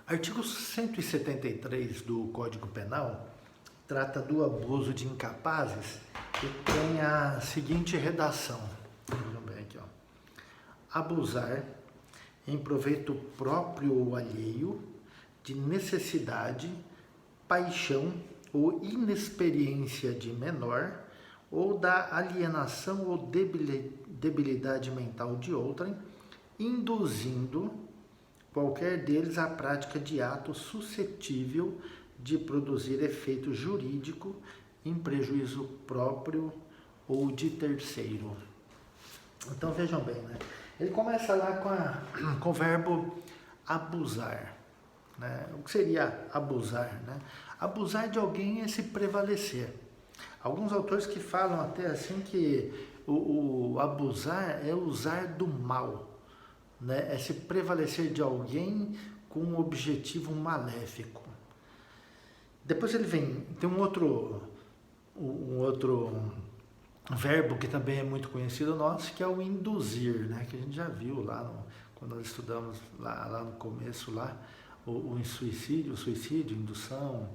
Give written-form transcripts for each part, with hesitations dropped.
Artigo 173 do Código Penal trata do abuso de incapazes e tem a seguinte redação. Vejam bem aqui, ó. Abusar em proveito próprio ou alheio de necessidade, paixão ou inexperiência de menor ou da alienação ou debilidade mental de outrem, induzindo qualquer deles à prática de ato suscetível de produzir efeito jurídico em prejuízo próprio ou de terceiro. Então vejam bem, né? Ele começa lá com o verbo abusar. Né? O que seria abusar? Né? Abusar de alguém é se prevalecer. Alguns autores que falam até assim que o abusar é usar do mal. Né? É se prevalecer de alguém com um objetivo maléfico. Depois ele vem, tem um outro verbo que também é muito conhecido nosso, que é o induzir, né? Que a gente já viu lá quando nós estudamos lá no começo lá, o suicídio, indução,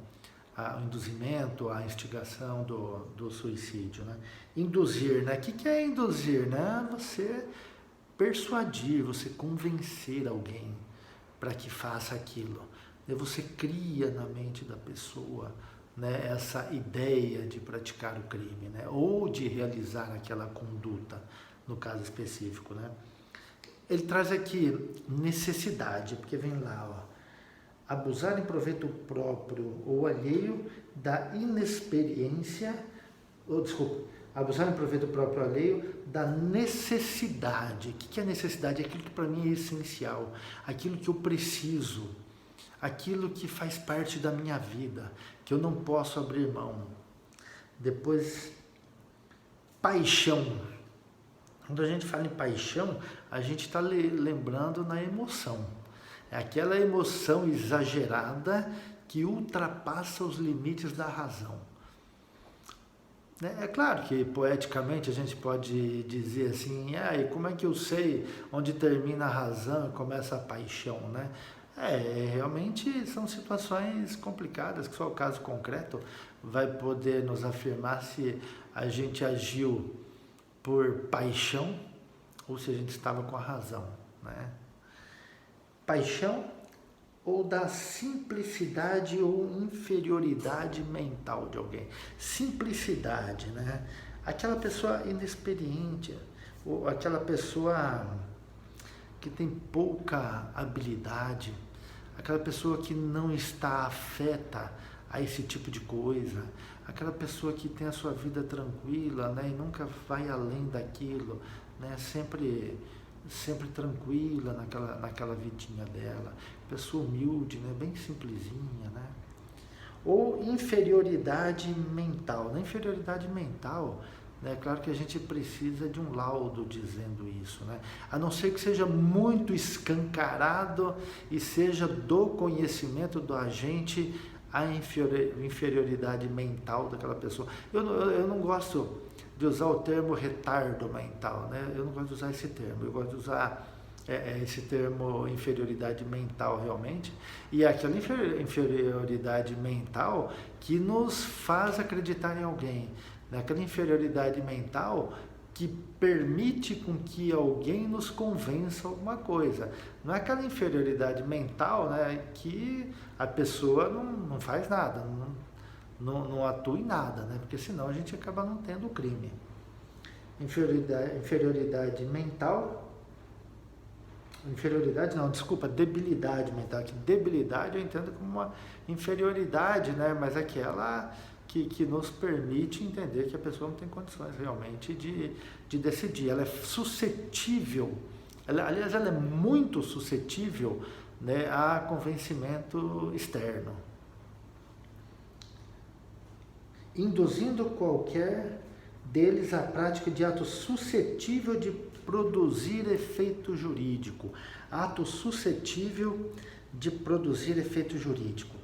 o induzimento, a instigação do suicídio, né? Induzir, né? O que é induzir, né? Você persuadir, você convencer alguém para que faça aquilo. Você cria na mente da pessoa, né, essa ideia de praticar o crime, né, ou de realizar aquela conduta, no caso específico. Né. Ele traz aqui necessidade, porque vem lá, ó, abusar em proveito próprio ou alheio da inexperiência, abusar em proveito próprio ou alheio da necessidade. O que é necessidade? É aquilo que para mim é essencial, aquilo que eu preciso, aquilo que faz parte da minha vida, que eu não posso abrir mão. Depois, paixão. Quando a gente fala em paixão, a gente está lembrando na emoção. É aquela emoção exagerada que ultrapassa os limites da razão. É claro que poeticamente a gente pode dizer assim, e como é que eu sei onde termina a razão e começa a paixão, né? Realmente são situações complicadas, que só o caso concreto vai poder nos afirmar se a gente agiu por paixão ou se a gente estava com a razão, né? Paixão ou da simplicidade ou inferioridade mental de alguém. Simplicidade, né? Aquela pessoa inexperiente, ou aquela pessoa que tem pouca habilidade, aquela pessoa que não está afeta a esse tipo de coisa, aquela pessoa que tem a sua vida tranquila, né, e nunca vai além daquilo, né, sempre tranquila naquela vidinha dela, pessoa humilde, né, bem simplesinha, né? Ou inferioridade mental. Na inferioridade mental, é claro que a gente precisa de um laudo dizendo isso, né? A não ser que seja muito escancarado e seja do conhecimento do agente a inferioridade mental daquela pessoa. Eu não gosto de usar o termo retardo mental, né? Eu não gosto de usar esse termo, eu gosto de usar esse termo inferioridade mental realmente, e é aquela inferioridade mental que nos faz acreditar em alguém, naquela inferioridade mental que permite com que alguém nos convença alguma coisa. Não é aquela inferioridade mental, né, que a pessoa não faz nada, não atua em nada, né, porque senão a gente acaba não tendo o crime. Debilidade mental, que debilidade eu entendo como uma inferioridade, né, mas aquela que nos permite entender que a pessoa não tem condições realmente de decidir. Ela é suscetível, aliás, ela é muito suscetível, né, a convencimento externo. Induzindo qualquer deles à prática de ato suscetível de produzir efeito jurídico. Ato suscetível de produzir efeito jurídico.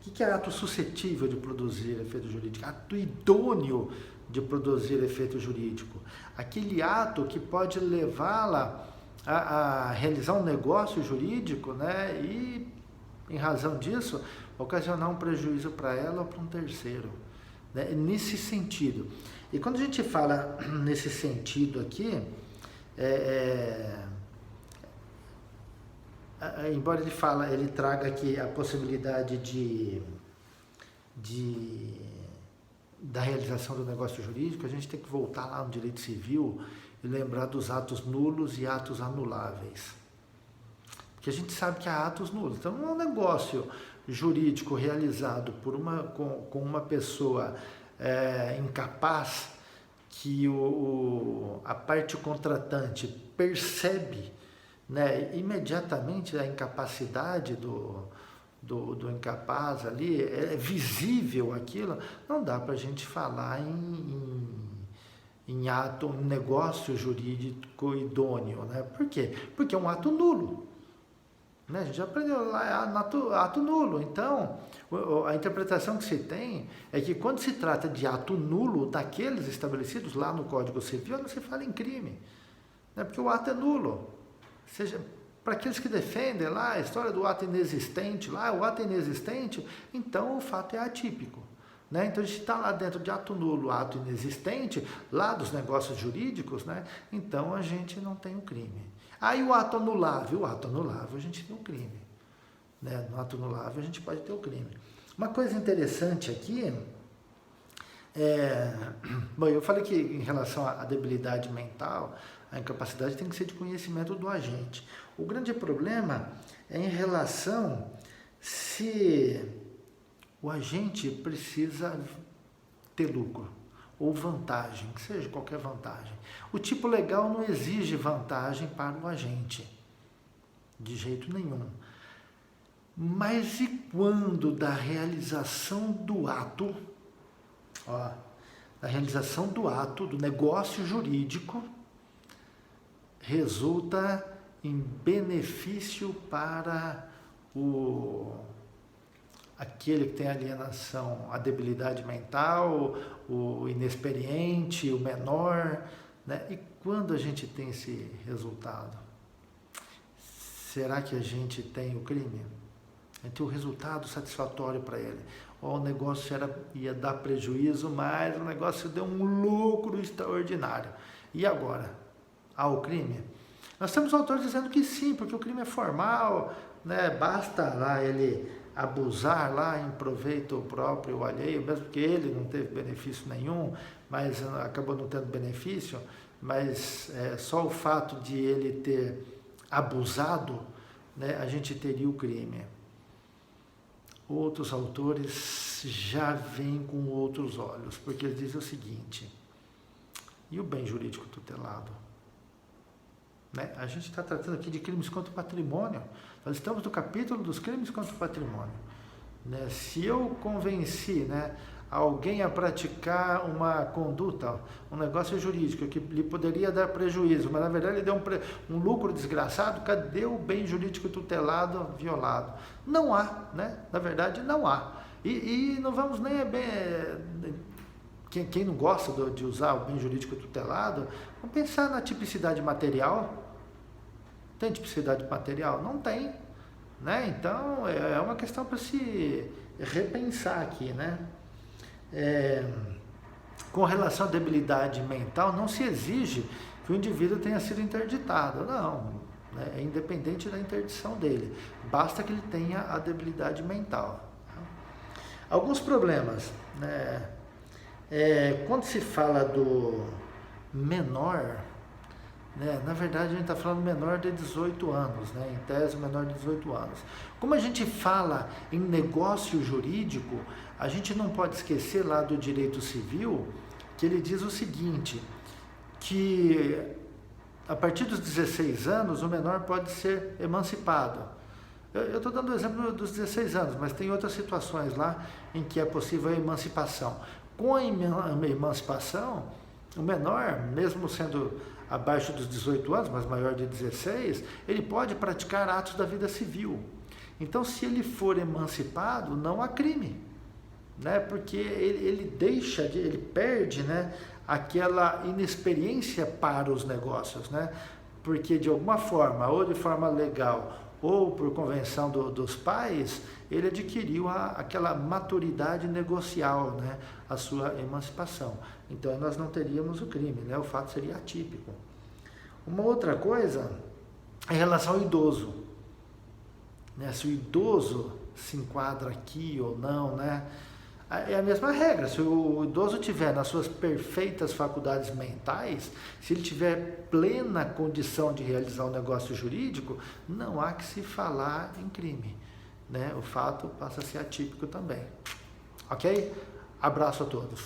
O que é ato suscetível de produzir efeito jurídico? Ato idôneo de produzir efeito jurídico. Aquele ato que pode levá-la a realizar um negócio jurídico, né, e em razão disso, ocasionar um prejuízo para ela ou para um terceiro, né? Nesse sentido. E quando a gente fala nesse sentido aqui, embora ele traga aqui a possibilidade da realização do negócio jurídico, a gente tem que voltar lá no direito civil e lembrar dos atos nulos e atos anuláveis. Porque a gente sabe que há atos nulos. Então, um negócio jurídico realizado com uma pessoa incapaz, que a parte contratante percebe, né, imediatamente a incapacidade do incapaz ali, é visível aquilo, não dá para a gente falar em ato, um negócio jurídico idôneo, né? Por quê? Porque é um ato nulo, né? A gente já aprendeu lá, é ato nulo. Então, a interpretação que se tem é que quando se trata de ato nulo, daqueles estabelecidos lá no Código Civil, não se fala em crime, né? Porque o ato é nulo. Seja, para aqueles que defendem lá a história do ato inexistente, lá o ato é inexistente, então o fato é atípico, né? Então a gente está lá dentro de ato nulo, ato inexistente, lá dos negócios jurídicos, né? Então a gente não tem um crime. Aí o ato anulável a gente tem um crime, né? No ato anulável a gente pode ter o crime. Uma coisa interessante aqui bom, eu falei que em relação à debilidade mental, a incapacidade tem que ser de conhecimento do agente. O grande problema é em relação se o agente precisa ter lucro ou vantagem, que seja qualquer vantagem. O tipo legal não exige vantagem para o agente, de jeito nenhum. Mas e quando da realização do ato, da realização do ato, do negócio jurídico, resulta em benefício para aquele que tem alienação, a debilidade mental, o inexperiente, o menor, né? E quando a gente tem esse resultado, será que a gente tem o crime? A gente tem o resultado satisfatório para ele. O negócio ia dar prejuízo, mas o negócio deu um lucro extraordinário. E agora? Há o crime? Nós temos autores dizendo que sim, porque o crime é formal, né? Basta lá ele abusar lá em proveito próprio ou alheio, mesmo que ele não teve benefício nenhum, mas acabou não tendo benefício, mas só o fato de ele ter abusado, né, a gente teria o crime. Outros autores já veem com outros olhos, porque eles dizem o seguinte: e o bem jurídico tutelado? Né? A gente está tratando aqui de crimes contra o patrimônio. Nós estamos no capítulo dos crimes contra o patrimônio. Né? Se eu convenci, né, alguém a praticar uma conduta, um negócio jurídico que lhe poderia dar prejuízo, mas na verdade ele deu um lucro desgraçado, cadê o bem jurídico tutelado violado? Não há, né? Na verdade não há. E não vamos nem quem não gosta de usar o bem jurídico tutelado, vamos pensar na tipicidade material. Tem tipicidade material? Não tem, né? Então é uma questão para se repensar aqui, né? Com relação à debilidade mental, não se exige que o indivíduo tenha sido interditado, não, né? É independente da interdição dele, basta que ele tenha a debilidade mental. Alguns problemas, né? Quando se fala do menor, né, na verdade a gente está falando menor de 18 anos, né, em tese menor de 18 anos. Como a gente fala em negócio jurídico, a gente não pode esquecer lá do direito civil, que ele diz o seguinte, que a partir dos 16 anos o menor pode ser emancipado. Eu estou dando o exemplo dos 16 anos, mas tem outras situações lá em que é possível a emancipação. Com a emancipação, o menor, mesmo sendo abaixo dos 18 anos, mas maior de 16, ele pode praticar atos da vida civil. Então, se ele for emancipado, não há crime, né? Porque ele perde, né, aquela inexperiência para os negócios, né? Porque de alguma forma, ou de forma legal ou por convenção dos pais, ele adquiriu aquela maturidade negocial, né? A sua emancipação. Então nós não teríamos o crime, né? O fato seria atípico. Uma outra coisa é em relação ao idoso, né? Se o idoso se enquadra aqui ou não, né? É a mesma regra. Se o idoso tiver nas suas perfeitas faculdades mentais, se ele tiver plena condição de realizar um negócio jurídico, não há que se falar em crime, né? O fato passa a ser atípico também. Ok? Abraço a todos.